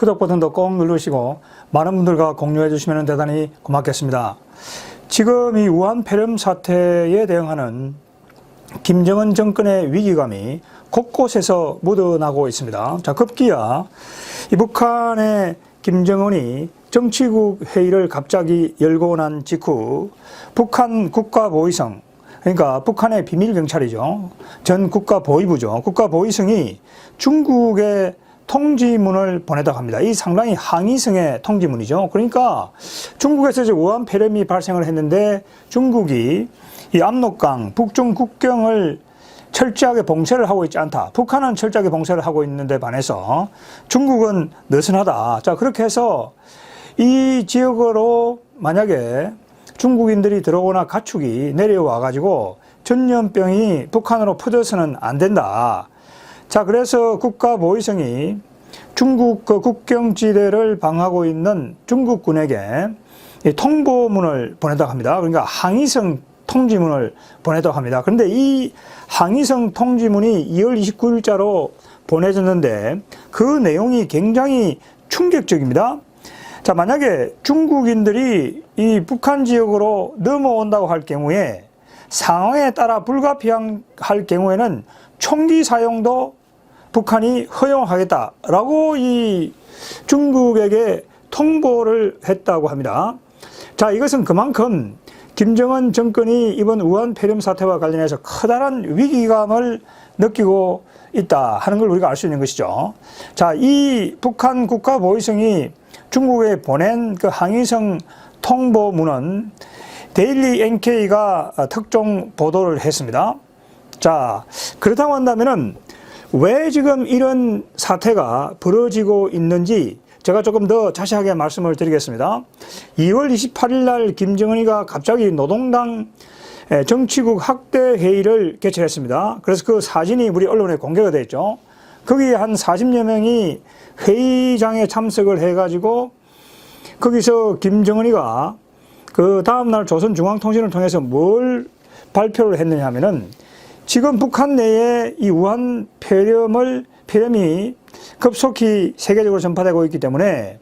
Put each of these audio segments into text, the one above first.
구독 버튼도 꼭 누르시고 많은 분들과 공유해 주시면 대단히 고맙겠습니다. 지금 이 우한 폐렴 사태에 대응하는 김정은 정권의 위기감이 곳곳에서 묻어나고 있습니다. 자, 급기야 이 북한의 김정은이 정치국 회의를 갑자기 열고 난 직후 북한 국가보위성, 그러니까 북한의 비밀경찰이죠. 전 국가보위부죠. 국가보위성이 중국에 통지문을 보내다고 합니다. 이 상당히 항의성의 통지문이죠. 그러니까 중국에서 이제 우한 폐렴이 발생을 했는데 중국이 이 압록강 북중 국경을 철저하게 봉쇄를 하고 있지 않다. 북한은 철저하게 봉쇄를 하고 있는데 반해서 중국은 느슨하다. 자, 그렇게 해서 이 지역으로 만약에 중국인들이 들어오거나 가축이 내려와 가지고 전염병이 북한으로 퍼져서는 안 된다. 자, 그래서 국가보위성이 중국 그 국경지대를 방하고 있는 중국군에게 통보문을 보냈다고 합니다. 그러니까 항의성 통지문을 보냈다고 합니다. 그런데 이 항의성 통지문이 2월 29일자로 보내졌는데 그 내용이 굉장히 충격적입니다. 자, 만약에 중국인들이 이 북한 지역으로 넘어온다고 할 경우에 상황에 따라 불가피할 경우에는 총기 사용도 북한이 허용하겠다라고 이 중국에게 통보를 했다고 합니다. 자, 이것은 그만큼 김정은 정권이 이번 우한 폐렴 사태와 관련해서 커다란 위기감을 느끼고 있다 하는 걸 우리가 알 수 있는 것이죠. 자, 이 북한 국가보위성이 중국에 보낸 그 항의성 통보문은 데일리 NK가 특종 보도를 했습니다. 자, 그렇다고 한다면은 왜 지금 이런 사태가 벌어지고 있는지 제가 조금 더 자세하게 말씀을 드리겠습니다. 2월 28일 날 김정은이가 갑자기 노동당 정치국 학대 회의를 개최했습니다. 그래서 그 사진이 우리 언론에 공개가 됐죠. 거기에 한 40여 명이 회의장에 참석을 해가지고 거기서 김정은이가 그 다음날 조선중앙통신을 통해서 뭘 발표를 했느냐 하면은 지금 북한 내에 이 우한 폐렴이 급속히 세계적으로 전파되고 있기 때문에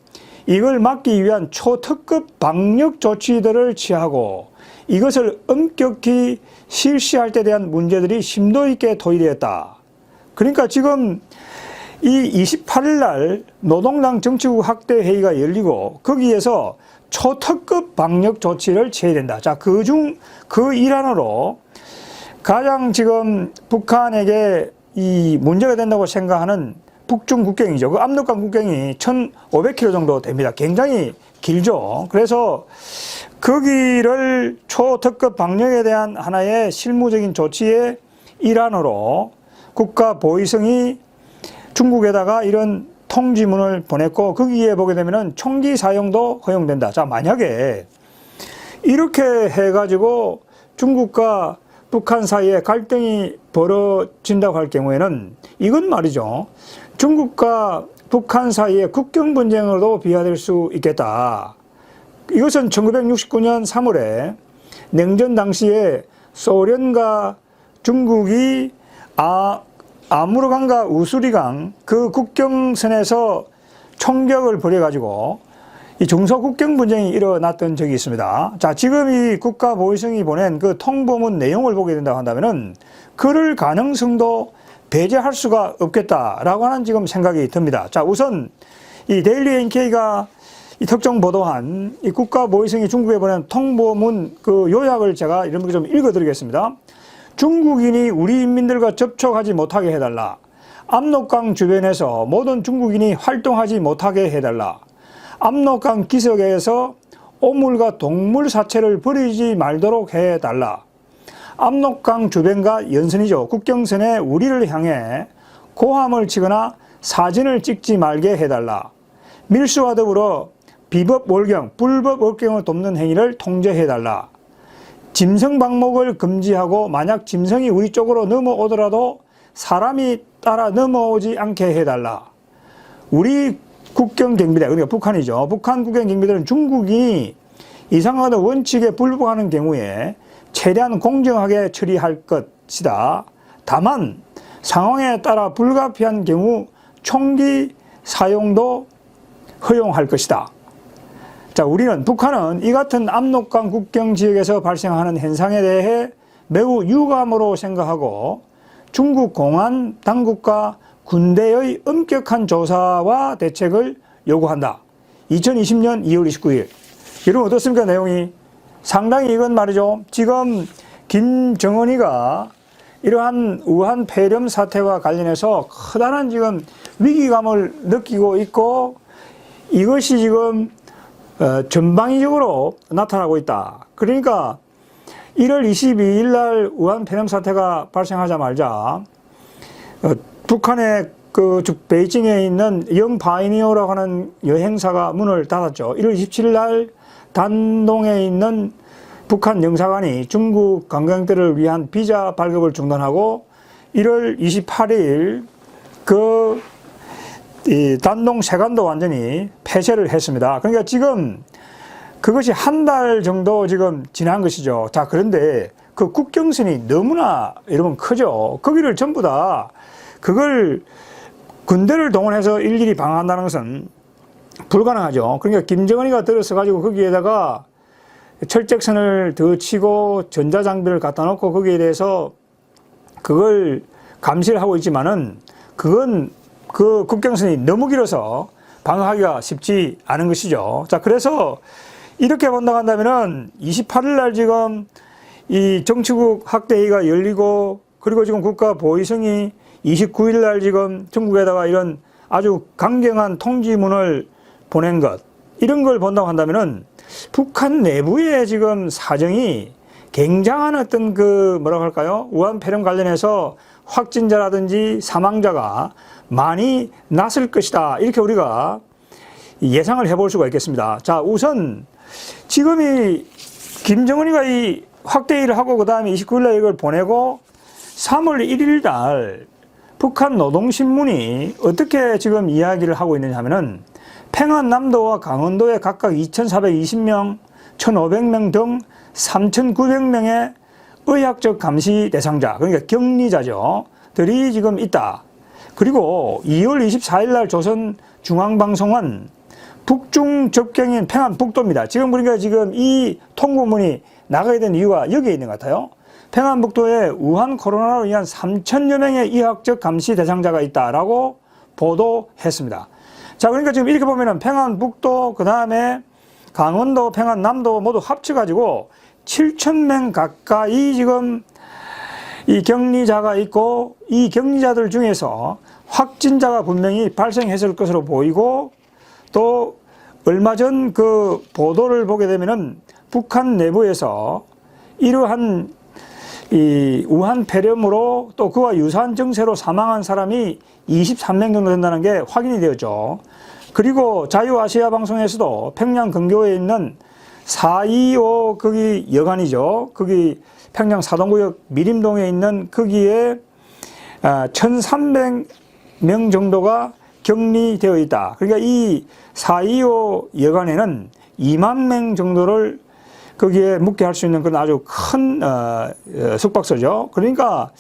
이걸 막기 위한 초특급 방역 조치들을 취하고 이것을 엄격히 실시할 때 대한 문제들이 심도 있게 토의되었다. 그러니까 지금 이 28일 날 노동당 정치국 학대 회의가 열리고 거기에서 초특급 방역 조치를 취해야 된다. 자, 그 일환으로 가장 지금 북한에게 이 문제가 된다고 생각하는 북중 국경이죠. 그 압록강 국경이 1,500km 정도 됩니다. 굉장히 길죠. 그래서 거기를 초특급 방역에 대한 하나의 실무적인 조치의 일환으로 국가보위성이 중국에다가 이런 통지문을 보냈고 거기에 보게 되면은 총기 사용도 허용된다. 자, 만약에 이렇게 해가지고 중국과 북한 사이에 갈등이 벌어진다고 할 경우에는 이건 말이죠. 중국과 북한 사이의 국경 분쟁으로도 비화될 수 있겠다. 이것은 1969년 3월에 냉전 당시에 소련과 중국이 아무르강과 우수리강 그 국경선에서 총격을 벌여가지고 이 중소국경 분쟁이 일어났던 적이 있습니다. 자, 지금 이 국가보위성이 보낸 그 통보문 내용을 보게 된다고 한다면은 그럴 가능성도 배제할 수가 없겠다라고 하는 지금 생각이 듭니다. 자, 우선 이 데일리 NK가 이 특정 보도한 이 국가보위성이 중국에 보낸 통보문 그 요약을 제가 이렇게 좀 읽어드리겠습니다. 중국인이 우리 인민들과 접촉하지 못하게 해달라. 압록강 주변에서 모든 중국인이 활동하지 못하게 해달라. 압록강 기슭에서 오물과 동물 사체를 버리지 말도록 해달라. 압록강 주변과 연선이죠. 국경선에 우리를 향해 고함을 치거나 사진을 찍지 말게 해달라. 밀수와 더불어 비법 월경, 불법 월경을 돕는 행위를 통제해달라. 짐승 방목을 금지하고 만약 짐승이 우리 쪽으로 넘어오더라도 사람이 따라 넘어오지 않게 해달라. 우리 국경 경비대, 그러니까 북한이죠. 북한 국경 경비대는 중국이 이상하다 원칙에 불복하는 경우에 최대한 공정하게 처리할 것이다. 다만 상황에 따라 불가피한 경우 총기 사용도 허용할 것이다. 자, 북한은 이 같은 압록강 국경 지역에서 발생하는 현상에 대해 매우 유감으로 생각하고 중국 공안 당국과 군대의 엄격한 조사와 대책을 요구한다. 2020년 2월 29일. 여러분 어떻습니까? 내용이 상당히 이건 말이죠. 지금 김정은이가 이러한 우한 폐렴 사태와 관련해서 커다란 지금 위기감을 느끼고 있고 이것이 지금 전방위적으로 나타나고 있다. 그러니까 1월 22일 날 우한 폐렴 사태가 발생하자마자 북한의 베이징에 있는 영파이니오라고 하는 여행사가 문을 닫았죠. 1월 27일 날 단동에 있는 북한 영사관이 중국 관광객들을 위한 비자 발급을 중단하고 1월 28일 이 단동 세관도 완전히 폐쇄를 했습니다. 그러니까 지금 그것이 한 달 정도 지금 지난 것이죠. 자, 그런데 그 국경선이 너무나 여러분 크죠. 거기를 전부 다 그걸 군대를 동원해서 일일이 방어한다는 것은 불가능하죠. 그러니까 김정은이가 들어서 가지고 거기에다가 철책선을 더 치고 전자장비를 갖다 놓고 거기에 대해서 그걸 감시를 하고 있지만은 그건 그 국경선이 너무 길어서 방어하기가 쉽지 않은 것이죠. 자, 그래서 이렇게 본다고 한다면은 28일 날 지금 이 정치국 학대회의가 열리고 그리고 지금 국가보위성이 29일 날 지금 중국에다가 이런 아주 강경한 통지문을 보낸 것, 이런 걸 본다고 한다면은 북한 내부의 지금 사정이 굉장한 어떤 뭐라고 할까요? 우한 폐렴 관련해서 확진자라든지 사망자가 많이 났을 것이다. 이렇게 우리가 예상을 해볼 수가 있겠습니다. 자, 우선 지금 이 김정은이가 이 확대회의를 하고 그 다음에 29일 날 이걸 보내고 3월 1일 날 북한 노동신문이 어떻게 지금 이야기를 하고 있느냐 하면은 평안남도와 강원도에 각각 2,420명, 1,500명 등 3,900명의 의학적 감시 대상자, 그러니까 격리자죠. 들이 지금 있다. 그리고 2월 24일 날 조선중앙방송은 북중 접경인 평안북도입니다. 지금 그러니까 지금 이 통보문이 나가게 된 이유가 여기에 있는 것 같아요. 평안북도에 우한 코로나로 인한 3,000여 명의 의학적 감시 대상자가 있다라고 보도했습니다. 자, 그러니까 지금 이렇게 보면은 평안북도, 그 다음에 강원도, 평안남도 모두 합쳐가지고 7,000명 가까이 지금 이 격리자가 있고 이 격리자들 중에서 확진자가 분명히 발생했을 것으로 보이고 또 얼마 전 그 보도를 보게 되면은 북한 내부에서 이러한 이 우한 폐렴으로 또 그와 유사한 증세로 사망한 사람이 23명 정도 된다는 게 확인이 되었죠. 그리고 자유아시아 방송에서도 평양 근교에 있는 425 거기 여관이죠. 거기 평양 사동구역 미림동에 있는 거기에 1,300명 정도가 격리되어 있다. 그러니까 이 425 여관에는 2만 명 정도를 거기에 묵게 할 수 있는 그런 아주 큰 숙박소죠. 그러니까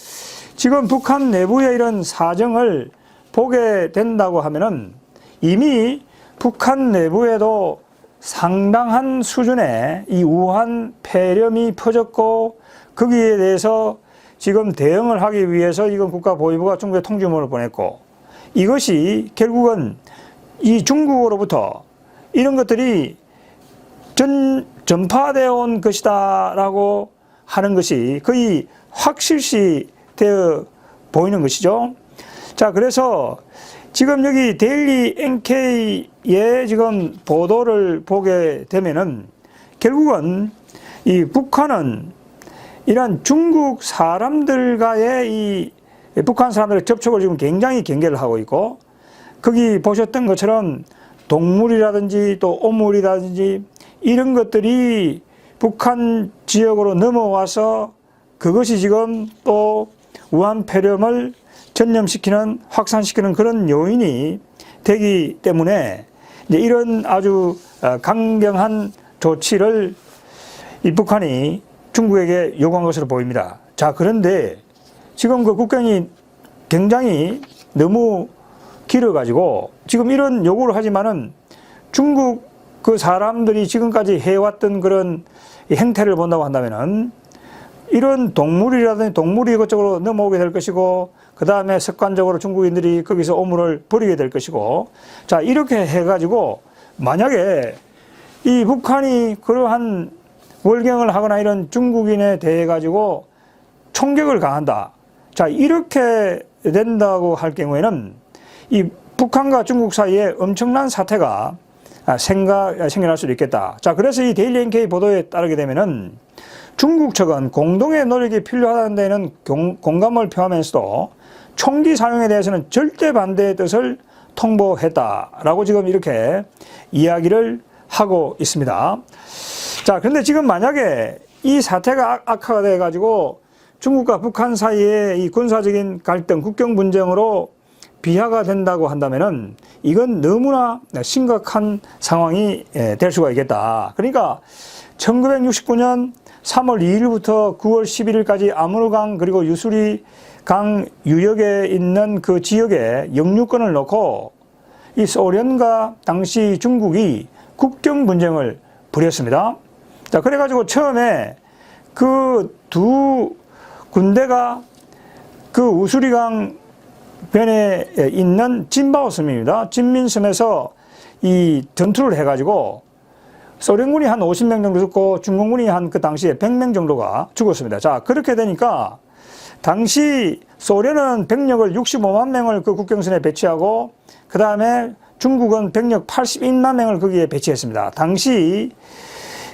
지금 북한 내부의 이런 사정을 보게 된다고 하면은 이미 북한 내부에도 상당한 수준의 이 우한 폐렴이 퍼졌고 거기에 대해서 지금 대응을 하기 위해서 이건 국가보위부가 중국에 통지문을 보냈고 이것이 결국은 이 중국으로부터 이런 것들이 전파되어 온 것이다 라고 하는 것이 거의 확실시 되어 보이는 것이죠. 자, 그래서 지금 여기 데일리 NK의 지금 보도를 보게 되면은 결국은 이 북한은 이런 중국 사람들과의 이 북한 사람들의 접촉을 지금 굉장히 경계를 하고 있고 거기 보셨던 것처럼 동물이라든지 또 오물이라든지 이런 것들이 북한 지역으로 넘어와서 그것이 지금 또 우한 폐렴을 전염시키는 확산시키는 그런 요인이 되기 때문에 이제 이런 아주 강경한 조치를 이 북한이 중국에게 요구한 것으로 보입니다. 자, 그런데 지금 그 국경이 굉장히 너무 길어가지고 지금 이런 요구를 하지만은 중국 그 사람들이 지금까지 해왔던 그런 행태를 본다고 한다면은 이런 동물이라든지 동물이 이것저것 넘어오게 될 것이고, 그 다음에 습관적으로 중국인들이 거기서 오물을 버리게 될 것이고, 자, 이렇게 해가지고 만약에 이 북한이 그러한 월경을 하거나 이런 중국인에 대해 가지고 총격을 가한다. 자, 이렇게 된다고 할 경우에는 이 북한과 중국 사이에 엄청난 사태가 생겨날 수도 있겠다. 자, 그래서 이 데일리 NK 보도에 따르게 되면은 중국 측은 공동의 노력이 필요하다는 데는 공감을 표하면서도 총기 사용에 대해서는 절대 반대의 뜻을 통보했다라고 지금 이렇게 이야기를 하고 있습니다. 자, 그런데 지금 만약에 이 사태가 악화가 돼 가지고 중국과 북한 사이에 이 군사적인 갈등, 국경 분쟁으로 비화가 된다고 한다면은 이건 너무나 심각한 상황이 될 수가 있겠다. 그러니까 1969년 3월 2일부터 9월 11일까지 아무르강 그리고 유수리강 유역에 있는 그 지역에 영유권을 놓고 이 소련과 당시 중국이 국경 분쟁을 벌였습니다. 자, 그래가지고 처음에 그 두 군대가 그 우수리강 변에 있는 진바오 섬입니다. 진민섬에서 이 전투를 해가지고 소련군이 한 50명 정도 죽고 중공군이 한 그 당시에 100명 정도가 죽었습니다. 자, 그렇게 되니까 당시 소련은 병력을 65만 명을 그 국경선에 배치하고 그 다음에 중국은 병력 81만 명을 거기에 배치했습니다. 당시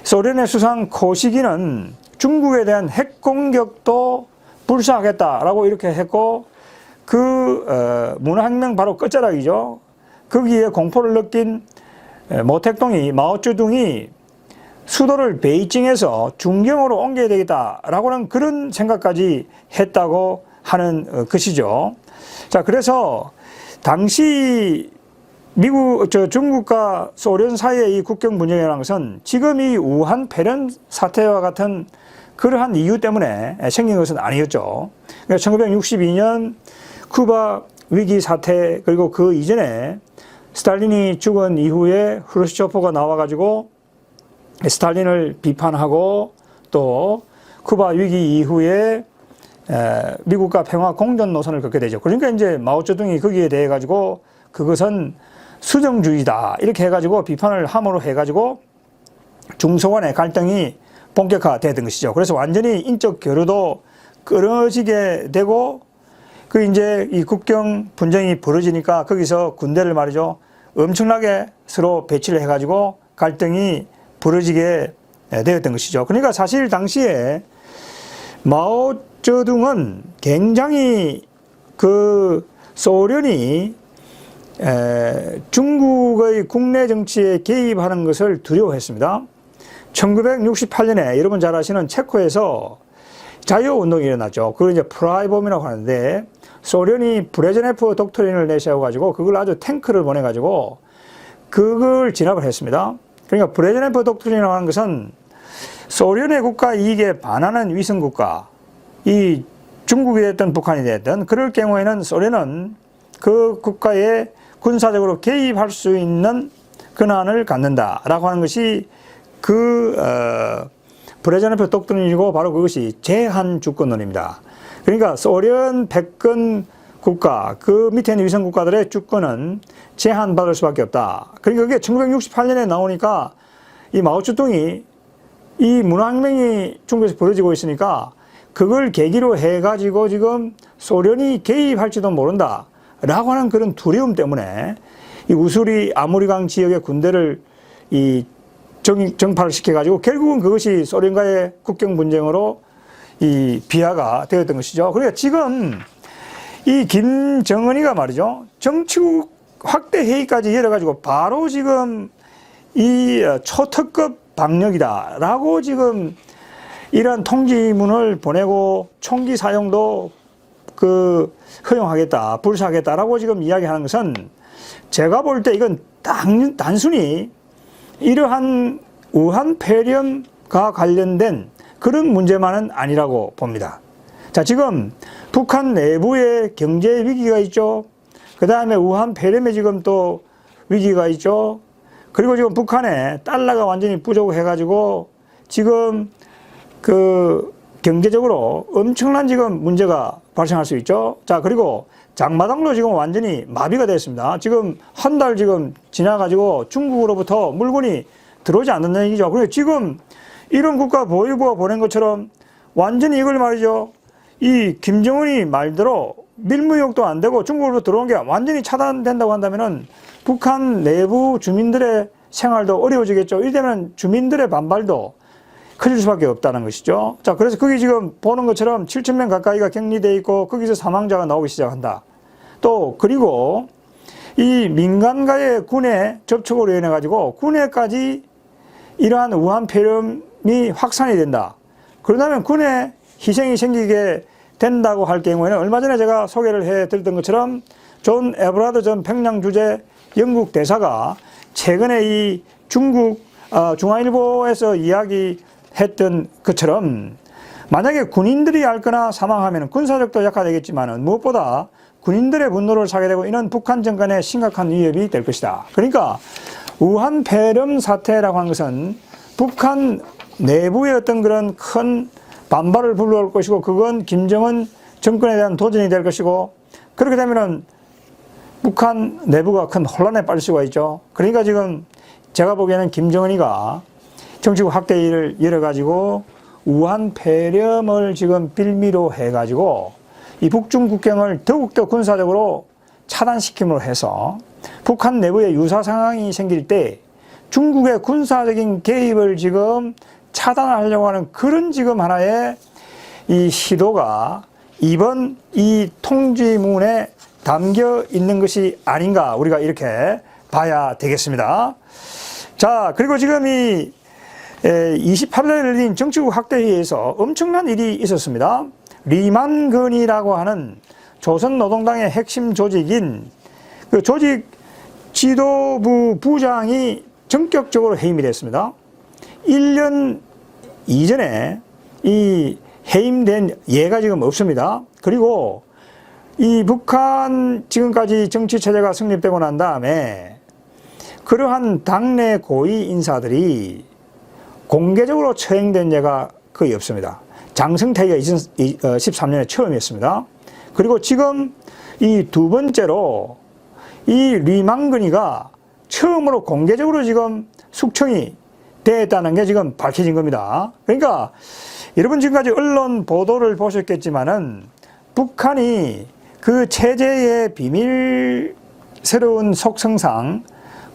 소련의 수상 코시기는 중국에 대한 핵 공격도 불사하겠다라고 이렇게 했고 그 문화혁명 바로 끝자락이죠. 거기에 공포를 느낀 모택동이 마오쩌둥이 수도를 베이징에서 중경으로 옮겨야 되겠다라고 하는 그런 생각까지 했다고 하는 것이죠. 자, 그래서 당시 중국과 소련 사이의 이 국경 분쟁이라는 것은 지금 이 우한 폐렴 사태와 같은 그러한 이유 때문에 생긴 것은 아니었죠. 그러니까 1962년 쿠바 위기 사태 그리고 그 이전에 스탈린이 죽은 이후에 후르시초프가 나와가지고 스탈린을 비판하고 또 쿠바 위기 이후에 미국과 평화 공존 노선을 걷게 되죠. 그러니까 이제 마오쩌둥이 거기에 대해 가지고 그것은 수정주의다 이렇게 해가지고 비판을 함으로 해가지고 중소 간의 갈등이 본격화되던 것이죠. 그래서 완전히 인적 교류도 끊어지게 되고 그 이제 이 국경 분쟁이 벌어지니까 거기서 군대를 말이죠 엄청나게 서로 배치를 해가지고 갈등이 벌어지게 되었던 것이죠. 그러니까 사실 당시에 마오쩌둥은 굉장히 그 소련이 중국의 국내 정치에 개입하는 것을 두려워했습니다. 1968년에 여러분 잘 아시는 체코에서 자유운동이 일어났죠. 그걸 이제 프라이봄이라고 하는데 소련이 브레즈네프 독트린을 내세워가지고 그걸 아주 탱크를 보내가지고 그걸 진압을 했습니다. 그러니까 브레즈네프 독트린이라고 하는 것은 소련의 국가 이익에 반하는 위성국가, 이 중국이 됐든 북한이 됐든 그럴 경우에는 소련은 그 국가에 군사적으로 개입할 수 있는 권한을 갖는다라고 하는 것이 그 브레즈네프 독트린이고 바로 그것이 제한주권론입니다. 그러니까 소련 패권 국가, 그 밑에 있는 위성 국가들의 주권은 제한받을 수밖에 없다. 그러니까 그게 1968년에 나오니까 이 마오쩌둥이 이 문화혁명이 중국에서 벌어지고 있으니까 그걸 계기로 해가지고 지금 소련이 개입할지도 모른다 라고 하는 그런 두려움 때문에 이 우수리 아무리강 지역의 군대를 이 정파를 시켜가지고 결국은 그것이 소련과의 국경 분쟁으로 이 비화가 되었던 것이죠. 그러니까 지금 이 김정은이가 말이죠. 정치국 확대 회의까지 열어가지고 바로 지금 이 초특급 방역이다라고 지금 이러한 통지문을 보내고 총기 사용도 그 허용하겠다, 불사하겠다라고 지금 이야기하는 것은 제가 볼 때 이건 단순히 이러한 우한 폐렴과 관련된 그런 문제만은 아니라고 봅니다. 자, 지금 북한 내부에 경제 위기가 있죠. 그 다음에 우한 폐렴에 지금 또 위기가 있죠. 그리고 지금 북한에 달러가 완전히 부족해가지고 지금 그 경제적으로 엄청난 지금 문제가 발생할 수 있죠. 자, 그리고 장마당도 지금 완전히 마비가 됐습니다. 지금 한 달 지금 지나가지고 중국으로부터 물건이 들어오지 않는다는 얘기죠. 그리고 지금 이런 국가 보위부가 보낸 것처럼 완전히 이걸 말이죠. 이 김정은이 말대로 밀무역도 안 되고 중국으로부터 들어온 게 완전히 차단된다고 한다면은 북한 내부 주민들의 생활도 어려워지겠죠. 이러면 주민들의 반발도 커질 수밖에 없다는 것이죠. 자, 그래서 거기 지금 보는 것처럼 7,000명 가까이가 격리돼 있고 거기서 사망자가 나오기 시작한다. 또 그리고 이 민간과의 군의 접촉으로 인해 가지고 군에까지 이러한 우한 폐렴이 확산이 된다. 그러다면 군의 희생이 생기게 된다고 할 경우에는 얼마 전에 제가 소개를 해드렸던 것처럼 존 에버라드 전 평양 주재 영국 대사가 최근에 이 중국 중앙일보에서 이야기했던 것처럼 만약에 군인들이 앓거나 사망하면 군사력도 약화되겠지만 무엇보다 군인들의 분노를 사게 되고 이는 북한 정권에 심각한 위협이 될 것이다. 그러니까 우한 폐렴 사태라고 하는 것은 북한 내부의 어떤 그런 큰 반발을 불러올 것이고 그건 김정은 정권에 대한 도전이 될 것이고 그렇게 되면은 북한 내부가 큰 혼란에 빠질 수가 있죠. 그러니까 지금 제가 보기에는 김정은이가 정치국 확대를 열어가지고 우한 폐렴을 지금 빌미로 해가지고 이 북중 국경을 더욱더 군사적으로 차단시킴으로 해서 북한 내부에 유사 상황이 생길 때 중국의 군사적인 개입을 지금 차단하려고 하는 그런 지금 하나의 이 시도가 이번 이 통지문에 담겨 있는 것이 아닌가 우리가 이렇게 봐야 되겠습니다. 자, 그리고 지금 이 28일에 열린 정치국 확대회의에서 엄청난 일이 있었습니다. 리만건이라고 하는 조선노동당의 핵심 조직인 그 조직 지도부 부장이 전격적으로 해임이 됐습니다. 1년 이전에 이 해임된 예가 지금 없습니다. 그리고 이 북한 지금까지 정치체제가 성립되고 난 다음에 그러한 당내 고위 인사들이 공개적으로 처형된 예가 거의 없습니다. 장성태가 2013년에 처음이었습니다. 그리고 지금 이 두 번째로 이 리만건이가 처음으로 공개적으로 지금 숙청이 됐다는 게 지금 밝혀진 겁니다. 그러니까 여러분 지금까지 언론 보도를 보셨겠지만은 북한이 그 체제의 비밀스러운 속성상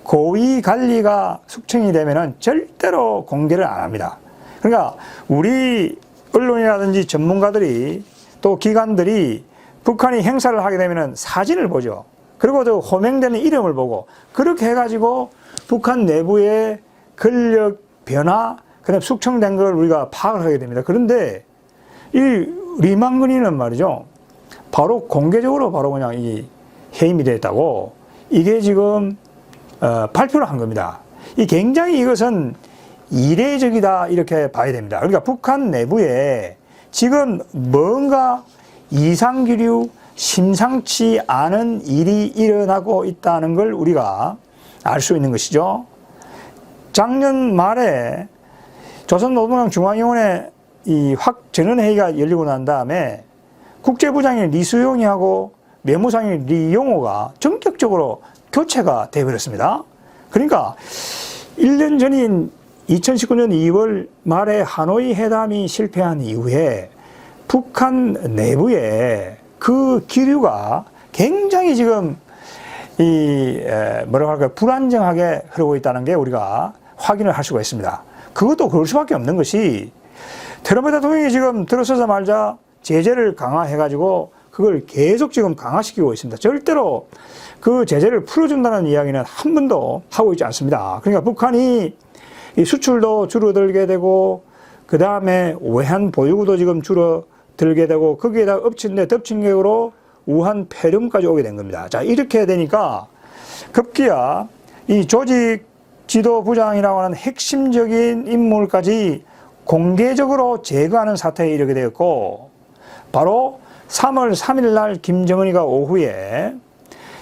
고위 관리가 숙청이 되면은 절대로 공개를 안 합니다. 그러니까 우리 언론이라든지 전문가들이 또 기관들이 북한이 행사를 하게 되면은 사진을 보죠. 그리고 또 호명되는 이름을 보고 그렇게 해가지고 북한 내부의 권력 변화, 그다음에 숙청된 걸 우리가 파악을 하게 됩니다. 그런데 이 리만건이는 말이죠. 바로 공개적으로 바로 그냥 이 해임이 됐다고 이게 지금 발표를 한 겁니다. 이 굉장히 이것은 이례적이다 이렇게 봐야 됩니다. 그러니까 북한 내부에 지금 뭔가 이상기류 심상치 않은 일이 일어나고 있다는 걸 우리가 알 수 있는 것이죠. 작년 말에 조선노동당 중앙위원회 이 전원회의가 열리고 난 다음에 국제부장인 리수용이하고 외무상인 리용호가 전격적으로 교체가 되어버렸습니다. 그러니까 1년 전인 2019년 2월 말에 하노이 회담이 실패한 이후에 북한 내부에 그 기류가 굉장히 지금 뭐라고 할까요? 불안정하게 흐르고 있다는 게 우리가 확인을 할 수가 있습니다. 그것도 그럴 수밖에 없는 것이 트럼프 대통령이 지금 들어서자마자 제재를 강화해가지고 그걸 계속 지금 강화시키고 있습니다. 절대로 그 제재를 풀어준다는 이야기는 한 번도 하고 있지 않습니다. 그러니까 북한이 이 수출도 줄어들게 되고 그 다음에 외환 보유고도 지금 줄어들게 되고 거기에다 엎친 데 덮친 격으로 우한 폐렴까지 오게 된 겁니다. 자, 이렇게 되니까 급기야 이 조직 지도부장이라고 하는 핵심적인 인물까지 공개적으로 제거하는 사태에 이르게 되었고 바로 3월 3일 날 김정은이가 오후에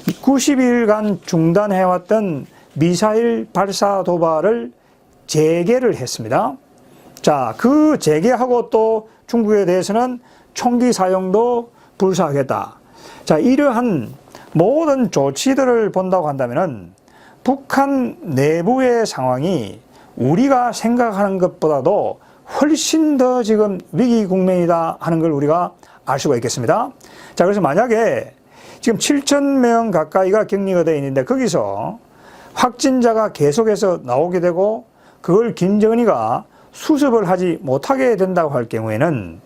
90일간 중단해왔던 미사일 발사 도발을 재개를 했습니다. 자, 그 재개하고 또 중국에 대해서는 총기 사용도 불사하겠다. 자, 이러한 모든 조치들을 본다고 한다면은 북한 내부의 상황이 우리가 생각하는 것보다도 훨씬 더 지금 위기 국면이다 하는 걸 우리가 알 수가 있겠습니다. 자, 그래서 만약에 지금 7,000명 가까이가 격리가 되어 있는데 거기서 확진자가 계속해서 나오게 되고 그걸 김정은이가 수습을 하지 못하게 된다고 할 경우에는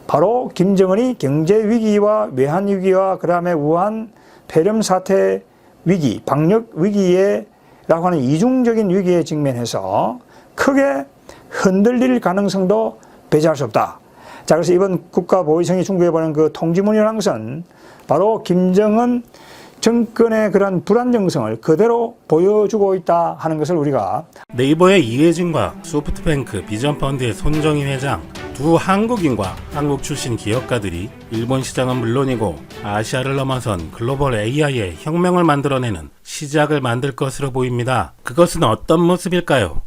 바로 김정은이 경제 위기와 외환 위기와 그 다음에 우한 폐렴 사태 위기, 방역 위기라고 하는 이중적인 위기에 직면해서 크게 흔들릴 가능성도 배제할 수 없다. 자, 그래서 이번 국가보위성이 중국에 보낸 그 통지문이라는 것은 바로 김정은 정권의 그런 불안정성을 그대로 보여주고 있다 하는 것을 우리가 네이버의 이해진과 소프트뱅크 비전펀드의 손정희 회장, 두 한국인과 한국 출신 기업가들이 일본 시장은 물론이고 아시아를 넘어선 글로벌 AI의 혁명을 만들어내는 시작을 만들 것으로 보입니다. 그것은 어떤 모습일까요?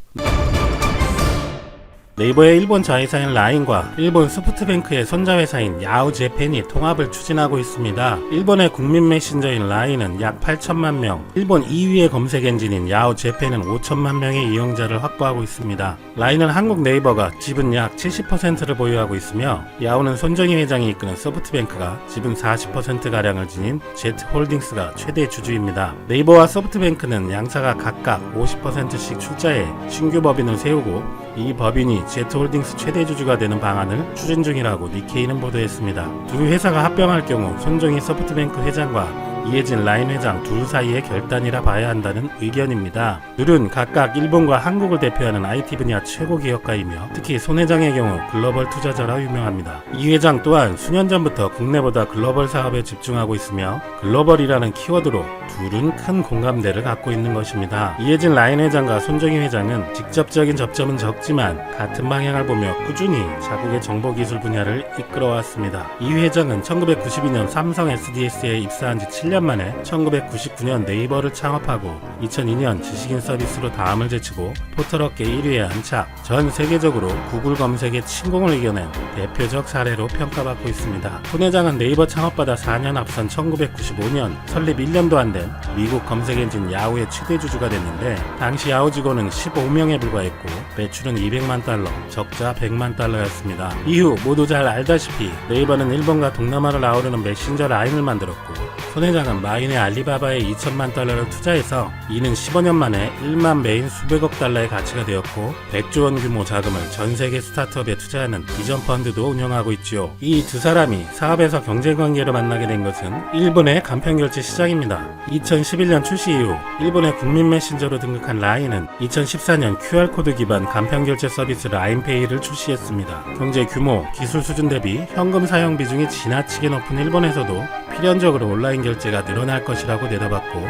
네이버의 일본 자회사인 라인과 일본 소프트뱅크의 손자회사인 야오재팬이 통합을 추진하고 있습니다. 일본의 국민 메신저인 라인은 약 8천만 명, 일본 2위의 검색 엔진인 야오재팬은 5천만 명의 이용자를 확보하고 있습니다. 라인은 한국 네이버가 지분 약 70%를 보유하고 있으며 야오는 손정희 회장이 이끄는 소프트뱅크가 지분 40%가량을 지닌 제트홀딩스가 최대 주주입니다. 네이버와 소프트뱅크는 양사가 각각 50%씩 출자해 신규 법인을 세우고 이 법인이 제트홀딩스 최대 주주가 되는 방안을 추진 중이라고 니케이는 보도했습니다. 두 회사가 합병할 경우 손정희 소프트뱅크 회장과 이해진 라인 회장 둘 사이의 결단이라 봐야 한다는 의견입니다. 둘은 각각 일본과 한국을 대표하는 IT 분야 최고 기업가이며 특히 손 회장의 경우 글로벌 투자자라 유명합니다. 이 회장 또한 수년 전부터 국내보다 글로벌 사업에 집중하고 있으며 글로벌이라는 키워드로 둘은 큰 공감대를 갖고 있는 것입니다. 이해진 라인 회장과 손정희 회장은 직접적인 접점은 적지만 같은 방향을 보며 꾸준히 자국의 정보기술 분야를 이끌어왔습니다. 이 회장은 1992년 삼성 SDS에 입사한 지 7년 만에 1999년 네이버를 창업하고 2002년 지식인 서비스로 다음을 제치고 포털업계 1위에 안착, 전 세계적으로 구글 검색의 침공을 이겨낸 대표적 사례로 평가받고 있습니다. 손 회장은 네이버 창업보다 4년 앞선 1995년 설립 1년도 안 된 미국 검색 엔진 야후의 최대 주주가 됐는데 당시 야후 직원은 15명에 불과했고 매출은 200만 달러, 적자 100만 달러였습니다. 이후 모두 잘 알다시피 네이버는 일본과 동남아를 아우르는 메신저 라인을 만들었고 손 회장은 마인의 알리바바에 2천만 달러를 투자해서 이는 15년 만에 1만 메인 수백억 달러의 가치가 되었고 100조 원 규모 자금을 전 세계 스타트업에 투자하는 비전펀드도 운영하고 있지요. 이 두 사람이 사업에서 경쟁관계로 만나게 된 것은 일본의 간편결제 시장입니다. 2011년 출시 이후 일본의 국민 메신저로 등극한 라인은 2014년 QR코드 기반 간편결제 서비스 라인페이를 출시했습니다. 경제 규모, 기술 수준 대비 현금 사용 비중이 지나치게 높은 일본에서도 필연적으로 온라인 결제가 늘어날 것이라고 내다봤고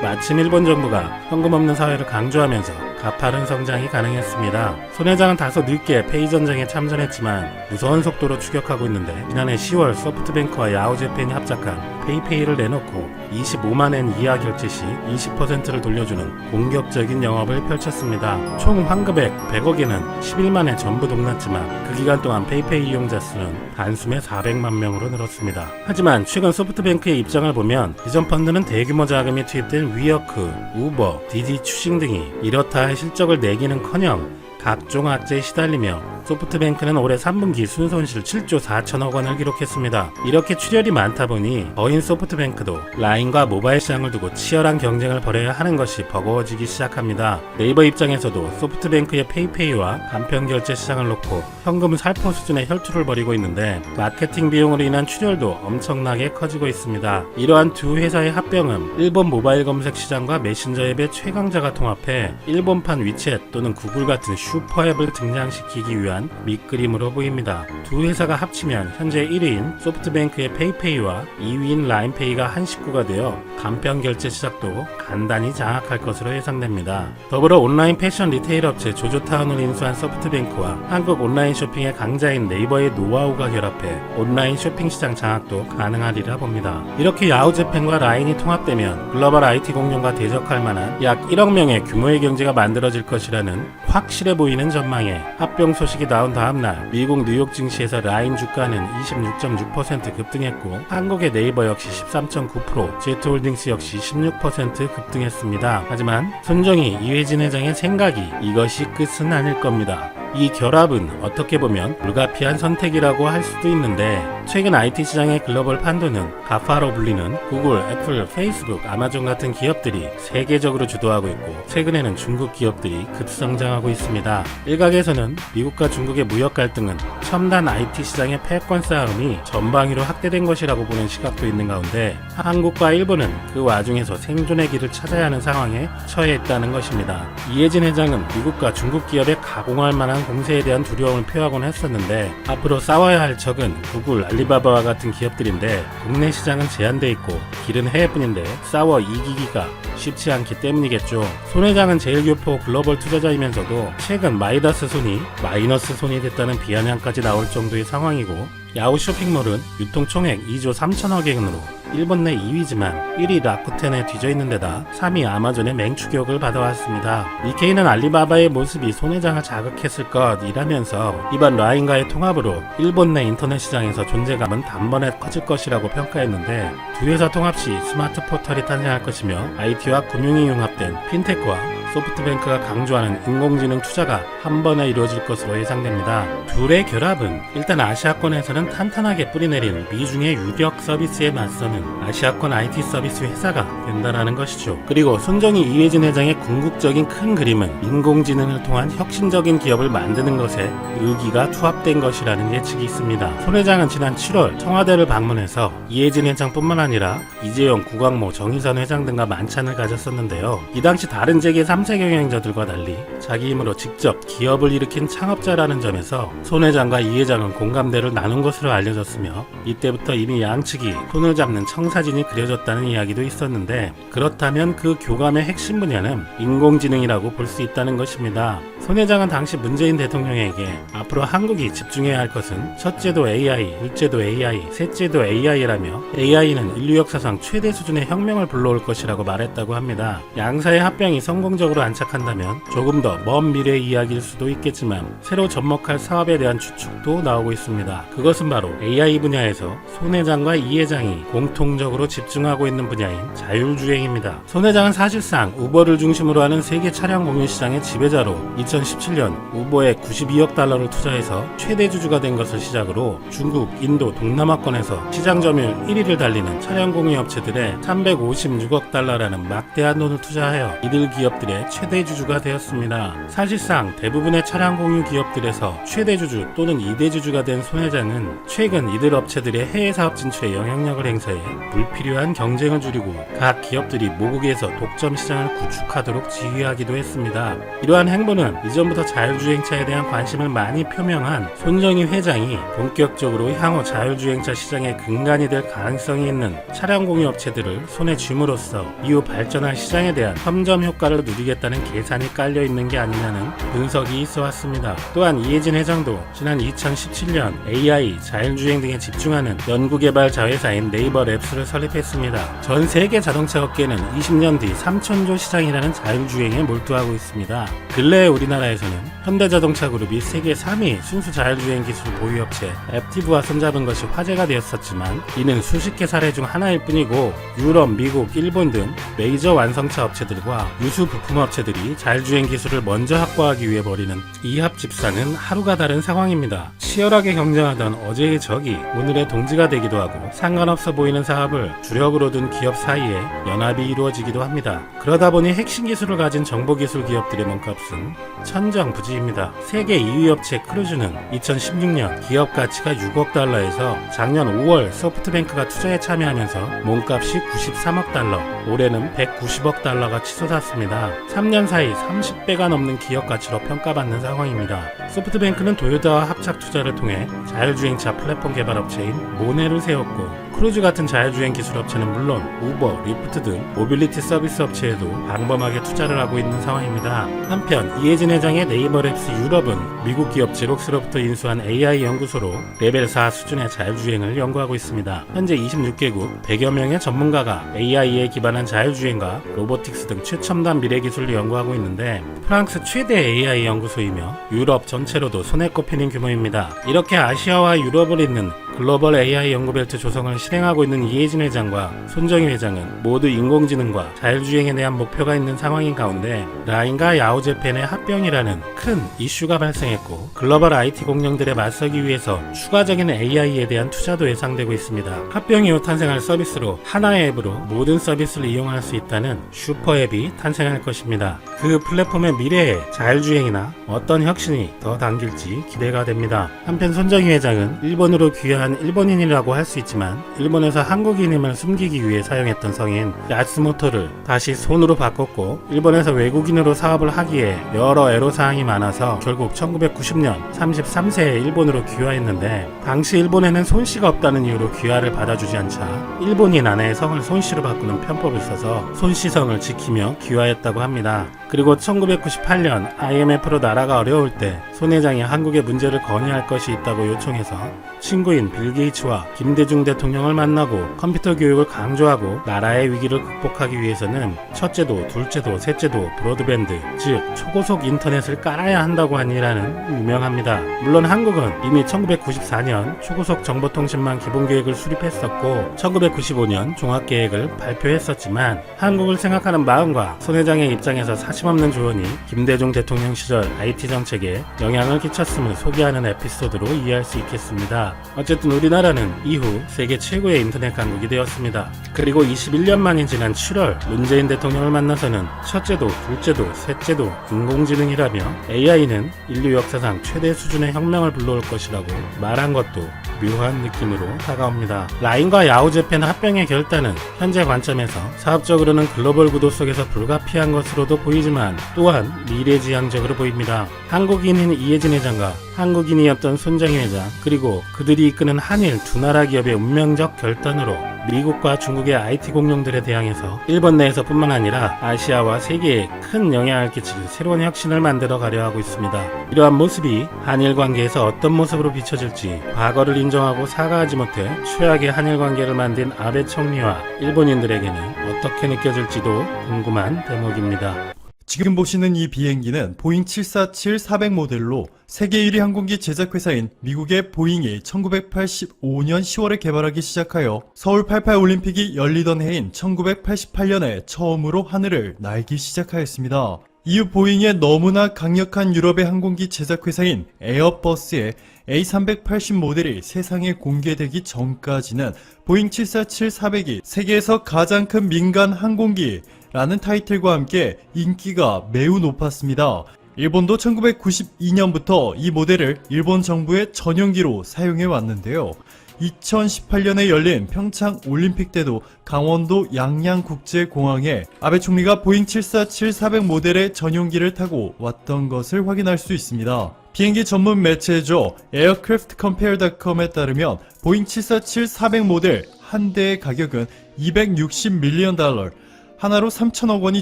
마침 일본 정부가 현금 없는 사회를 강조하면서 가파른 성장이 가능했습니다. 손 회장은 다소 늦게 페이 전쟁에 참전했지만 무서운 속도로 추격하고 있는데 지난해 10월 소프트뱅크와 야오재팬이 합작한 페이페이를 내놓고 25만엔 이하 결제 시 20%를 돌려주는 공격적인 영업을 펼쳤습니다. 총 환급액 100억에는 11만에 전부 동났지만 그 기간 동안 페이페이 이용자 수는 단숨에 400만 명으로 늘었습니다. 하지만 최근 소프트뱅크의 입장을 보면 비전펀드는 대규모 자금이 투입된 위워크, 우버, 디디 추싱 등이 이렇다 할 실적을 내기는커녕 각종 악재에 시달리며 소프트뱅크는 올해 3분기 순손실 7조 4천억 원을 기록했습니다. 이렇게 출혈이 많다 보니 거인 소프트뱅크도 라인과 모바일 시장을 두고 치열한 경쟁을 벌여야 하는 것이 버거워지기 시작합니다. 네이버 입장에서도 소프트뱅크의 페이페이와 간편결제 시장을 놓고 현금 살포 수준의 혈투를 벌이고 있는데 마케팅 비용으로 인한 출혈도 엄청나게 커지고 있습니다. 이러한 두 회사의 합병은 일본 모바일 검색 시장과 메신저 앱의 최강자가 통합해 일본판 위챗 또는 구글 같은 슈퍼앱을 등장시키기 위한 밑그림으로 보입니다. 두 회사가 합치면 현재 1위인 소프트뱅크의 페이페이와 2위인 라인페이가 한 식구가 되어 간편 결제 시작도 간단히 장악할 것으로 예상됩니다. 더불어 온라인 패션 리테일 업체 조조타운을 인수한 소프트뱅크와 한국 온라인 쇼핑의 강자인 네이버의 노하우가 결합해 온라인 쇼핑 시장 장악도 가능하리라 봅니다. 이렇게 야후재팬과 라인이 통합되면 글로벌 IT 공룡과 대적할 만한 약 1억 명의 규모의 경제가 만들어질 것이라는 확실해 보이는 전망에 합병 소식이 나온 다음날 미국 뉴욕 증시에서 라인 주가는 26.6% 급등했고 한국의 네이버 역시 13.9%, 제트홀딩스 역시 16% 급등했습니다. 하지만 손정희 이회진 회장의 생각이 이것이 끝은 아닐 겁니다. 이 결합은 어떻게 보면 불가피한 선택이라고 할 수도 있는데 최근 IT 시장의 글로벌 판도는 가파로 불리는 구글, 애플, 페이스북, 아마존 같은 기업들이 세계적으로 주도하고 있고 최근에는 중국 기업들이 급성장하고 있습니다. 일각에서는 미국과 중국의 무역 갈등은 첨단 IT 시장의 패권 싸움이 전방위로 확대된 것이라고 보는 시각도 있는 가운데 한국과 일본은 그 와중에서 생존의 길을 찾아야 하는 상황에 처해 있다는 것입니다. 이혜진 회장은 미국과 중국 기업에 가공할 만한 공세에 대한 두려움을 표하곤 했었는데 앞으로 싸워야 할 적은 구글, 알리바바와 같은 기업들인데 국내 시장은 제한돼 있고 길은 해외뿐인데 싸워 이기기가 쉽지 않기 때문이겠죠. 손 회장은 제일교포 글로벌 투자자이면서도 최근 마이다스 손이 마이너스 손이 됐다는 비아냥까지 나올 정도의 상황이고 야후 쇼핑몰은 유통 총액 2조 3천억 엔으로 일본 내 2위지만 1위 라쿠텐에 뒤져있는 데다 3위 아마존의 맹추격을 받아왔습니다. 니케이는 알리바바의 모습이 손 회장을 자극했을 것이라면서 이번 라인과의 통합으로 일본 내 인터넷 시장에서 존재감은 단번에 커질 것이라고 평가했는데 두 회사 통합 시 스마트 포털이 탄생할 것이며 IT와 금융이 융합된 핀테크와 소프트뱅크가 강조하는 인공지능 투자가 한 번에 이루어질 것으로 예상됩니다. 둘의 결합은 일단 아시아권에서는 탄탄하게 뿌리내린 미중의 유력 서비스에 맞서는 아시아권 IT 서비스 회사가 된다는 것이죠. 그리고 손정희 이회진 회장의 궁극적인 큰 그림은 인공지능을 통한 혁신적인 기업을 만드는 것에 의기가 투합된 것이라는 예측이 있습니다. 손 회장은 지난 7월 청와대를 방문해서 이회진 회장뿐만 아니라 이재용, 구광모, 정의선 회장 등과 만찬을 가졌었는데요. 이 당시 다른 재계 3세 경영자들과 달리 자기 힘으로 직접 기업을 일으킨 창업자라는 점에서 손 회장과 이 회장은 공감대를 나눈 것으로 알려졌으며 이때부터 이미 양측이 손을 잡는 청사진이 그려졌다는 이야기도 있었는데 그렇다면 그 교감의 핵심 분야는 인공지능이라고 볼 수 있다는 것입니다. 손 회장은 당시 문재인 대통령에게 앞으로 한국이 집중해야 할 것은 첫째도 AI, 둘째도 AI, 셋째도 AI라며 AI는 인류 역사상 최대 수준의 혁명을 불러올 것이라고 말했다고 합니다. 양사의 합병이 성공적으로 안착한다면 조금 더 먼 미래의 이야기일 수도 있겠지만 새로 접목할 사업에 대한 추측도 나오고 있습니다. 그것은 바로 AI 분야에서 손 회장과 이 회장이 공통적으로 집중하고 있는 분야인 자율주행입니다. 손 회장은 사실상 우버를 중심으로 하는 세계 차량 공유 시장의 지배자로 2017년 우버에 92억 달러를 투자해서 최대 주주가 된 것을 시작으로 중국, 인도, 동남아권에서 시장 점유율 1위를 달리는 차량 공유 업체들에 356억 달러라는 막대한 돈을 투자하여 이들 기업들의 최대 주주가 되었습니다. 사실상 대부분의 차량 공유 기업들에서 최대 주주 또는 2대 주주가 된 손 회장은 최근 이들 업체들의 해외 사업 진출에 영향력을 행사해 불필요한 경쟁을 줄이고 각 기업들이 모국에서 독점 시장을 구축하도록 지휘하기도 했습니다. 이러한 행보는 이전부터 자율주행차에 대한 관심을 많이 표명한 손정희 회장이 본격적으로 향후 자율주행차 시장의 근간이 될 가능성이 있는 차량 공유 업체들을 손에 쥘으로써 이후 발전할 시장에 대한 험점 효과를 누리겠다는 계산이 깔려있는 게 아니냐는 분석이 있어왔습니다. 또한 이혜진 회장도 지난 2017년 AI, 자율주행 등에 집중하는 연구개발 자회사인 네이버 랩스를 설립했습니다. 전 세계 자동차 업계는 20년 뒤 3천조 시장이라는 자율주행에 몰두하고 있습니다. 근래에 우리나라에서는 현대자동차 그룹이 세계 3위 순수 자율주행 기술 보유업체 앱티브와 손잡은 것이 화제가 되었었지만 이는 수십 개 사례 중 하나일 뿐이고 유럽, 미국, 일본 등 메이저 완성차 업체들과 유수 부품 업체들이 자율주행 기술을 먼저 확보하기 위해 벌이는 이합집산은 하루가 다른 상황입니다. 치열하게 경쟁하던 어제의 적이 오늘의 동지가 되기도 하고 상관없어 보이는 사업을 주력으로 둔 기업 사이에 연합이 이루어지기도 합니다. 그러다 보니 핵심 기술을 가진 정보기술 기업들의 몸값은 천정부지입니다. 세계 2위 업체 크루즈는 2016년 기업 가치가 6억 달러에서 작년 5월 소프트뱅크가 투자에 참여하면서 몸값이 93억 달러, 올해는 190억 달러가 치솟았습니다. 3년 사이 30배가 넘는 기업 가치로 평가받는 상황입니다. 소프트뱅크는 도요타와 합작 투자를 통해 자율주행차 플랫폼 개발 업체인 모네를 세웠고, 크루즈 같은 자율주행 기술 업체는 물론 우버, 리프트 등 모빌리티 서비스 업체에도 광범하게 투자를 하고 있는 상황입니다. 한편 이해진 회장의 네이버랩스 유럽은 미국 기업 제록스로부터 인수한 AI 연구소로 레벨 4 수준의 자율주행을 연구하고 있습니다. 현재 26개국 100여 명의 전문가가 AI에 기반한 자율주행과 로보틱스 등 최첨단 미래 기술을 연구하고 있는데, 프랑스 최대 AI 연구소이며 유럽 전체로도 손에 꼽히는 규모입니다. 이렇게 아시아와 유럽을 잇는 글로벌 AI 연구벨트 조성을 실행하고 있는 이해진 회장과 손정희 회장은 모두 인공지능과 자율주행에 대한 목표가 있는 상황인 가운데 라인과 야오제펜의 합병이라는 큰 이슈가 발생했고, 글로벌 IT 공룡들에 맞서기 위해서 추가적인 AI에 대한 투자도 예상되고 있습니다. 합병 이후 탄생할 서비스로 하나의 앱으로 모든 서비스를 이용할 수 있다는 슈퍼앱이 탄생할 것입니다. 그 플랫폼의 미래에 자율주행이나 어떤 혁신이 더 당길지 기대가 됩니다. 한편 손정희 회장은 일본으로 귀화한 일본인이라고 할 수 있지만 일본에서 한국인임을 숨기기 위해 사용했던 성인 야스모토를 다시 손으로 바꿨고, 일본에서 외국인으로 사업을 하기에 여러 애로사항이 많아서 결국 1990년 33세에 일본으로 귀화했는데, 당시 일본에는 손씨가 없다는 이유로 귀화를 받아주지 않자 일본인 아내의 성을 손씨로 바꾸는 편법을 써서 손씨성을 지키며 귀화했다고 합니다. 그리고 1998년 IMF로 나라가 어려울 때 손 회장이 한국의 문제를 건의할 것이 있다고 요청해서 친구인 빌 게이츠와 김대중 대통령을 만나고 컴퓨터 교육을 강조하고 나라의 위기를 극복하기 위해서는 첫째도 둘째도 셋째도 브로드밴드, 즉 초고속 인터넷을 깔아야 한다고 하니라는 유명합니다. 물론 한국은 이미 1994년 초고속 정보통신망 기본계획을 수립했었고 1995년 종합계획을 발표했었지만, 한국을 생각하는 마음과 손 회장의 입장에서 사심없는 조언이 김대중 대통령 시절 IT 정책에 영향을 끼쳤음을 소개하는 에피소드로 이해할 수 있겠습니다. 어쨌든 우리나라는 이후 세계 최고의 인터넷 강국이 되었습니다. 그리고 21년 만이 지난 7월 문재인 대통령을 만나서는 첫째도 둘째도 셋째도 인공지능이라며 AI는 인류 역사상 최대 수준의 혁명을 불러올 것이라고 말한 것도 묘한 느낌으로 다가옵니다. 라인과 야오제펜 합병의 결단은 현재 관점에서 사업적으로는 글로벌 구도 속에서 불가피한 것으로도 보이지만 또한 미래지향적으로 보입니다. 한국인인 이해진 회장과 한국인이었던 손정희 회장, 그리고 그들이 이끄는 한일 두 나라 기업의 운명적 결단으로 미국과 중국의 IT 공룡들에 대항해서 일본 내에서 뿐만 아니라 아시아와 세계에 큰 영향을 끼칠 새로운 혁신을 만들어 가려 하고 있습니다. 이러한 모습이 한일 관계에서 어떤 모습으로 비춰질지, 과거를 인정하고 사과하지 못해 최악의 한일 관계를 만든 아베 총리와 일본인들에게는 어떻게 느껴질지도 궁금한 대목입니다. 지금 보시는 이 비행기는 보잉 747-400 모델로 세계 1위 항공기 제작회사인 미국의 보잉이 1985년 10월에 개발하기 시작하여 서울 88 올림픽이 열리던 해인 1988년에 처음으로 하늘을 날기 시작하였습니다. 이후 보잉의 너무나 강력한 유럽의 항공기 제작회사인 에어버스의 A380 모델이 세상에 공개되기 전까지는 보잉 747-400이 세계에서 가장 큰 민간 항공기 라는 타이틀과 함께 인기가 매우 높았습니다. 일본도 1992년부터 이 모델을 일본 정부의 전용기로 사용해 왔는데요. 2018년에 열린 평창 올림픽 때도 강원도 양양국제공항에 아베 총리가 보잉 747-400 모델의 전용기를 타고 왔던 것을 확인할 수 있습니다. 비행기 전문 매체죠. aircraftcompare.com에 따르면 보잉 747-400 모델 한 대의 가격은 260 밀리언 달러, 하나로 3천억 원이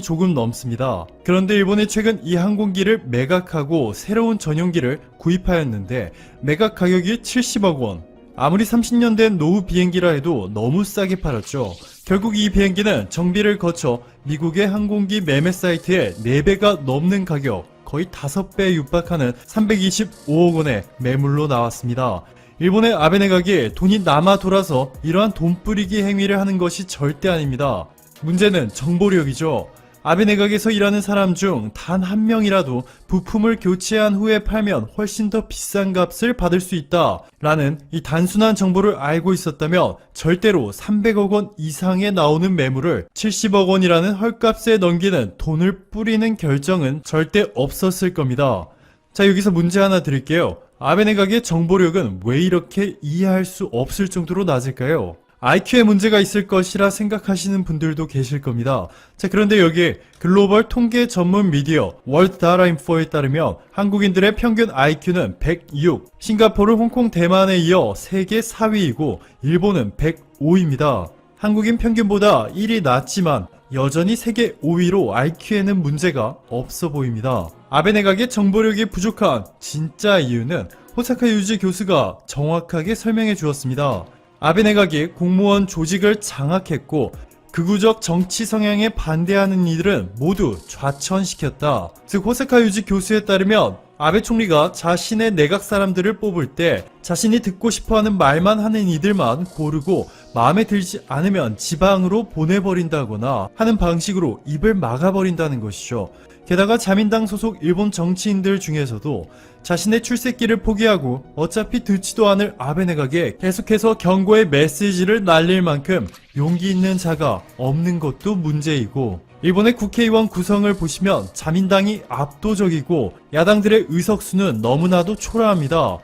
조금 넘습니다. 그런데 일본이 최근 이 항공기를 매각하고 새로운 전용기를 구입하였는데 매각 가격이 70억 원. 아무리 30년 된 노후 비행기라 해도 너무 싸게 팔았죠. 결국 이 비행기는 정비를 거쳐 미국의 항공기 매매 사이트에 4배가 넘는 가격, 거의 5배에 육박하는 325억 원의 매물로 나왔습니다. 일본의 아베 내각이 돈이 남아 돌아서 이러한 돈뿌리기 행위를 하는 것이 절대 아닙니다. 문제는 정보력이죠. 아베 내각에서 일하는 사람 중 단 한 명이라도 부품을 교체한 후에 팔면 훨씬 더 비싼 값을 받을 수 있다 라는 이 단순한 정보를 알고 있었다면 절대로 300억 원 이상에 나오는 매물을 70억 원이라는 헐값에 넘기는 돈을 뿌리는 결정은 절대 없었을 겁니다. 자, 여기서 문제 하나 드릴게요. 아베 내각의 정보력은 왜 이렇게 이해할 수 없을 정도로 낮을까요? IQ에 문제가 있을 것이라 생각하시는 분들도 계실 겁니다. 자, 그런데 여기 글로벌 통계 전문 미디어 월드 다타 인포에 따르면 한국인들의 평균 IQ는 106, 싱가포르, 홍콩, 대만에 이어 세계 4위이고 일본은 105입니다. 한국인 평균보다 1이 낮지만 여전히 세계 5위로 IQ에는 문제가 없어 보입니다. 아베 내각의 정보력이 부족한 진짜 이유는 호사카 유지 교수가 정확하게 설명해 주었습니다. 아베 내각이 공무원 조직을 장악했고 극우적 정치 성향에 반대하는 이들은 모두 좌천시켰다. 즉 호사카 유지 교수에 따르면 아베 총리가 자신의 내각 사람들을 뽑을 때 자신이 듣고 싶어하는 말만 하는 이들만 고르고 마음에 들지 않으면 지방으로 보내버린다거나 하는 방식으로 입을 막아버린다는 것이죠. 게다가 자민당 소속 일본 정치인들 중에서도 자신의 출세길을 포기하고 어차피 듣지도 않을 아베 내각에 계속해서 경고의 메시지를 날릴 만큼 용기 있는 자가 없는 것도 문제이고, 일본의 국회의원 구성을 보시면 자민당이 압도적이고 야당들의 의석수는 너무나도 초라합니다.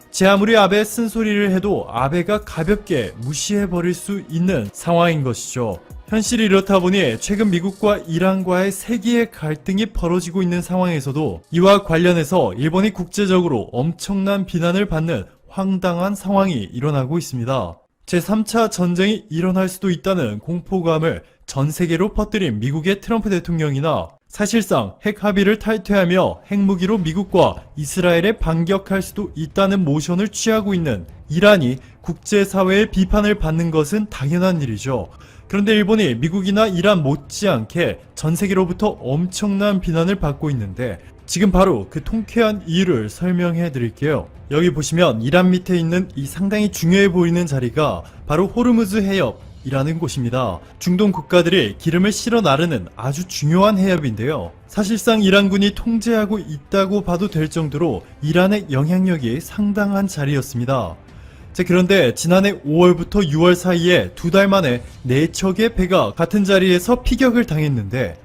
제 아무리 아베 쓴소리를 해도 아베가 가볍게 무시해버릴 수 있는 상황인 것이죠. 현실이 이렇다 보니 최근 미국과 이란과의 세계의 갈등이 벌어지고 있는 상황에서도 이와 관련해서 일본이 국제적으로 엄청난 비난을 받는 황당한 상황이 일어나고 있습니다. 제3차 전쟁이 일어날 수도 있다는 공포감을 전 세계로 퍼뜨린 미국의 트럼프 대통령이나 사실상 핵 합의를 탈퇴하며 핵무기로 미국과 이스라엘에 반격할 수도 있다는 모션을 취하고 있는 이란이 국제사회의 비판을 받는 것은 당연한 일이죠. 그런데 일본이 미국이나 이란 못지않게 전 세계로부터 엄청난 비난을 받고 있는데 지금 바로 그 통쾌한 이유를 설명해 드릴게요. 여기 보시면 이란 밑에 있는 이 상당히 중요해 보이는 자리가 바로 호르무즈 해협이라는 곳입니다. 중동 국가들이 기름을 실어 나르는 아주 중요한 해협인데요. 사실상 이란군이 통제하고 있다고 봐도 될 정도로 이란의 영향력이 상당한 자리였습니다. 자, 그런데 지난해 5월부터 6월 사이에 2달 만에 4척의 배가 같은 자리에서 피격을 당했는데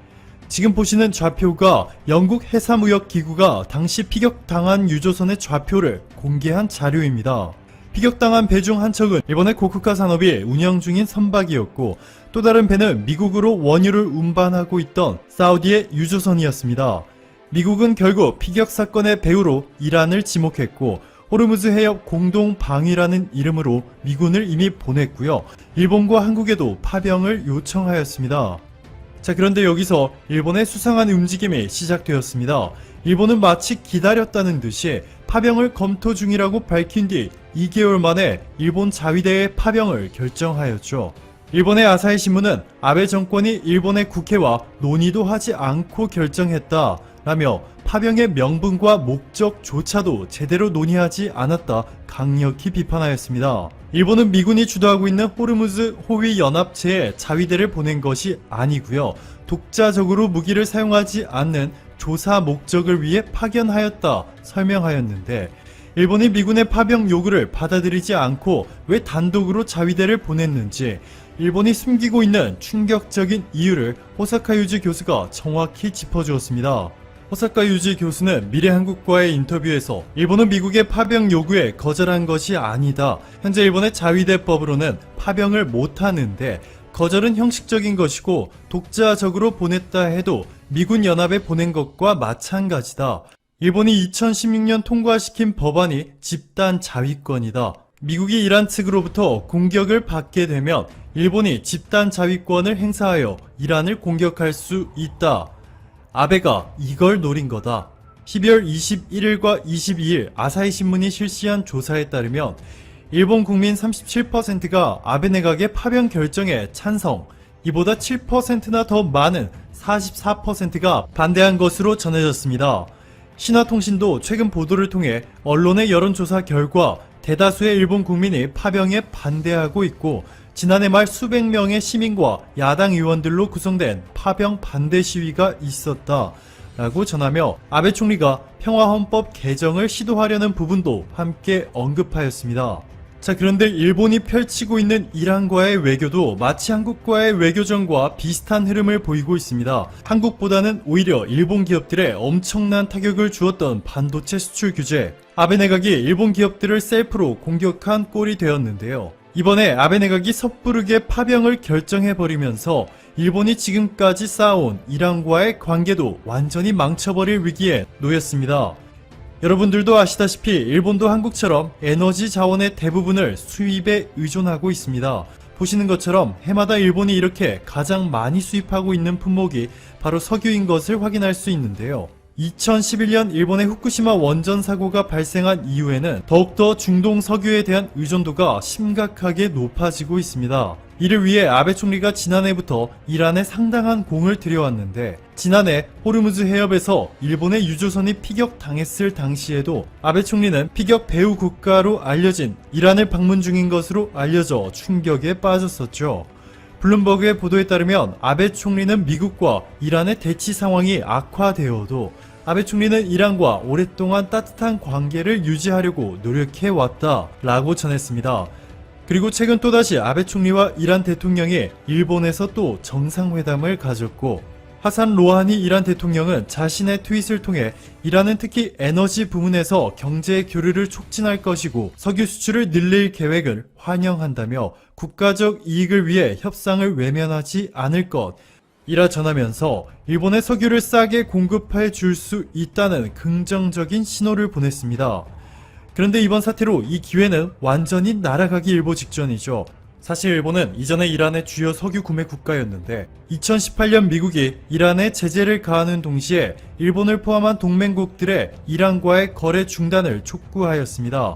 지금 보시는 좌표가 영국 해사무역기구가 당시 피격당한 유조선의 좌표를 공개한 자료입니다. 피격당한 배 중 한 척은 일본의 고쿠카 산업이 운영 중인 선박이었고 또 다른 배는 미국으로 원유를 운반하고 있던 사우디의 유조선이었습니다. 미국은 결국 피격 사건의 배후로 이란을 지목했고 호르무즈 해협 공동 방위라는 이름으로 미군을 이미 보냈고요. 일본과 한국에도 파병을 요청하였습니다. 자, 그런데 여기서 일본의 수상한 움직임이 시작되었습니다. 일본은 마치 기다렸다는 듯이 파병을 검토 중이라고 밝힌 뒤 2개월 만에 일본 자위대의 파병을 결정하였죠. 일본의 아사히 신문은 아베 정권이 일본의 국회와 논의도 하지 않고 결정했다 라며 파병의 명분과 목적조차도 제대로 논의하지 않았다 강력히 비판하였습니다. 일본은 미군이 주도하고 있는 호르무즈 호위 연합체에 자위대를 보낸 것이 아니고요. 독자적으로 무기를 사용하지 않는 조사 목적을 위해 파견하였다 설명하였는데 일본이 미군의 파병 요구를 받아들이지 않고 왜 단독으로 자위대를 보냈는지 일본이 숨기고 있는 충격적인 이유를 호사카 유지 교수가 정확히 짚어주었습니다. 호사카 유지 교수는 미래한국과의 인터뷰에서 일본은 미국의 파병 요구에 거절한 것이 아니다. 현재 일본의 자위대법으로는 파병을 못하는데 거절은 형식적인 것이고 독자적으로 보냈다 해도 미군 연합에 보낸 것과 마찬가지다. 일본이 2016년 통과시킨 법안이 집단 자위권이다. 미국이 이란 측으로부터 공격을 받게 되면 일본이 집단 자위권을 행사하여 이란을 공격할 수 있다. 아베가 이걸 노린 거다. 12월 21일과 22일 아사히 신문이 실시한 조사에 따르면 일본 국민 37%가 아베 내각의 파병 결정에 찬성, 이보다 7%나 더 많은 44%가 반대한 것으로 전해졌습니다. 신화통신도 최근 보도를 통해 언론의 여론조사 결과 대다수의 일본 국민이 파병에 반대하고 있고 지난해 말 수백 명의 시민과 야당 의원들로 구성된 파병 반대 시위가 있었다 라고 전하며 아베 총리가 평화헌법 개정을 시도하려는 부분도 함께 언급하였습니다. 자, 그런데 일본이 펼치고 있는 이란과의 외교도 마치 한국과의 외교전과 비슷한 흐름을 보이고 있습니다. 한국보다는 오히려 일본 기업들에 엄청난 타격을 주었던 반도체 수출 규제, 아베 내각이 일본 기업들을 셀프로 공격한 꼴이 되었는데요. 이번에 아베 내각이 섣부르게 파병을 결정해버리면서 일본이 지금까지 쌓아온 이란과의 관계도 완전히 망쳐버릴 위기에 놓였습니다. 여러분들도 아시다시피 일본도 한국처럼 에너지 자원의 대부분을 수입에 의존하고 있습니다. 보시는 것처럼 해마다 일본이 이렇게 가장 많이 수입하고 있는 품목이 바로 석유인 것을 확인할 수 있는데요. 2011년 일본의 후쿠시마 원전 사고가 발생한 이후에는 더욱더 중동 석유에 대한 의존도가 심각하게 높아지고 있습니다. 이를 위해 아베 총리가 지난해부터 이란에 상당한 공을 들여왔는데 지난해 호르무즈 해협에서 일본의 유조선이 피격당했을 당시에도 아베 총리는 피격 배후 국가로 알려진 이란을 방문 중인 것으로 알려져 충격에 빠졌었죠. 블룸버그의 보도에 따르면 아베 총리는 미국과 이란의 대치 상황이 악화되어도 아베 총리는 이란과 오랫동안 따뜻한 관계를 유지하려고 노력해왔다 라고 전했습니다. 그리고 최근 또다시 아베 총리와 이란 대통령이 일본에서 또 정상회담을 가졌고 하산 로하니 이란 대통령은 자신의 트윗을 통해 이란은 특히 에너지 부문에서 경제 교류를 촉진할 것이고 석유 수출을 늘릴 계획을 환영한다며 국가적 이익을 위해 협상을 외면하지 않을 것이라 전하면서 일본의 석유를 싸게 공급해 줄 수 있다는 긍정적인 신호를 보냈습니다. 그런데 이번 사태로 이 기회는 완전히 날아가기 일보 직전이죠. 사실 일본은 이전에 이란의 주요 석유 구매 국가였는데 2018년 미국이 이란에 제재를 가하는 동시에 일본을 포함한 동맹국들의 이란과의 거래 중단을 촉구하였습니다.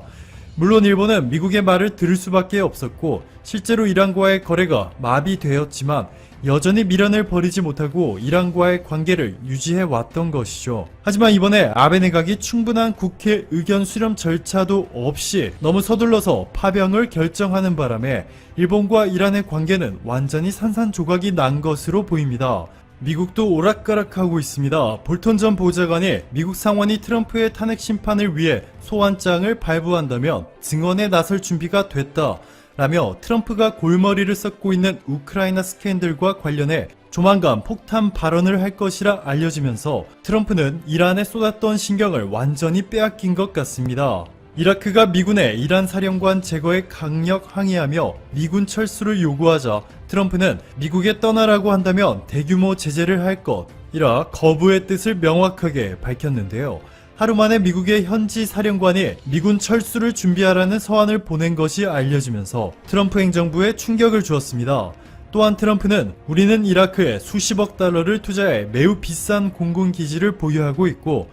물론 일본은 미국의 말을 들을 수밖에 없었고 실제로 이란과의 거래가 마비되었지만 여전히 미련을 버리지 못하고 이란과의 관계를 유지해 왔던 것이죠. 하지만 이번에 아베 내각이 충분한 국회 의견 수렴 절차도 없이 너무 서둘러서 파병을 결정하는 바람에 일본과 이란의 관계는 완전히 산산조각이 난 것으로 보입니다. 미국도 오락가락하고 있습니다. 볼턴 전 보좌관이 미국 상원이 트럼프의 탄핵 심판을 위해 소환장을 발부한다면 증언에 나설 준비가 됐다 라며 트럼프가 골머리를 썩고 있는 우크라이나 스캔들과 관련해 조만간 폭탄 발언을 할 것이라 알려지면서 트럼프는 이란에 쏟았던 신경을 완전히 빼앗긴 것 같습니다. 이라크가 미군의 이란 사령관 제거에 강력 항의하며 미군 철수를 요구하자 트럼프는 미국에 떠나라고 한다면 대규모 제재를 할 것이라 거부의 뜻을 명확하게 밝혔는데요. 하루 만에 미국의 현지 사령관이 미군 철수를 준비하라는 서한을 보낸 것이 알려지면서 트럼프 행정부에 충격을 주었습니다. 또한 트럼프는 우리는 이라크에 수십억 달러를 투자해 매우 비싼 공군기지를 보유하고 있고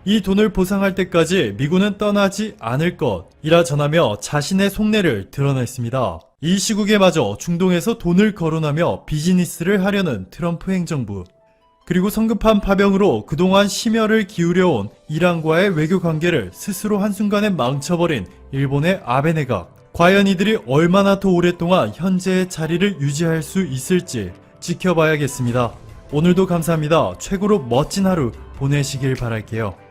이 돈을 보상할 때까지 미군은 떠나지 않을 것이라 전하며 자신의 속내를 드러냈습니다. 이 시국에 마저 중동에서 돈을 거론하며 비즈니스를 하려는 트럼프 행정부. 그리고 성급한 파병으로 그동안 심혈을 기울여온 이란과의 외교 관계를 스스로 한순간에 망쳐버린 일본의 아베 내각. 과연 이들이 얼마나 더 오랫동안 현재의 자리를 유지할 수 있을지 지켜봐야겠습니다. 오늘도 감사합니다. 최고로 멋진 하루 보내시길 바랄게요.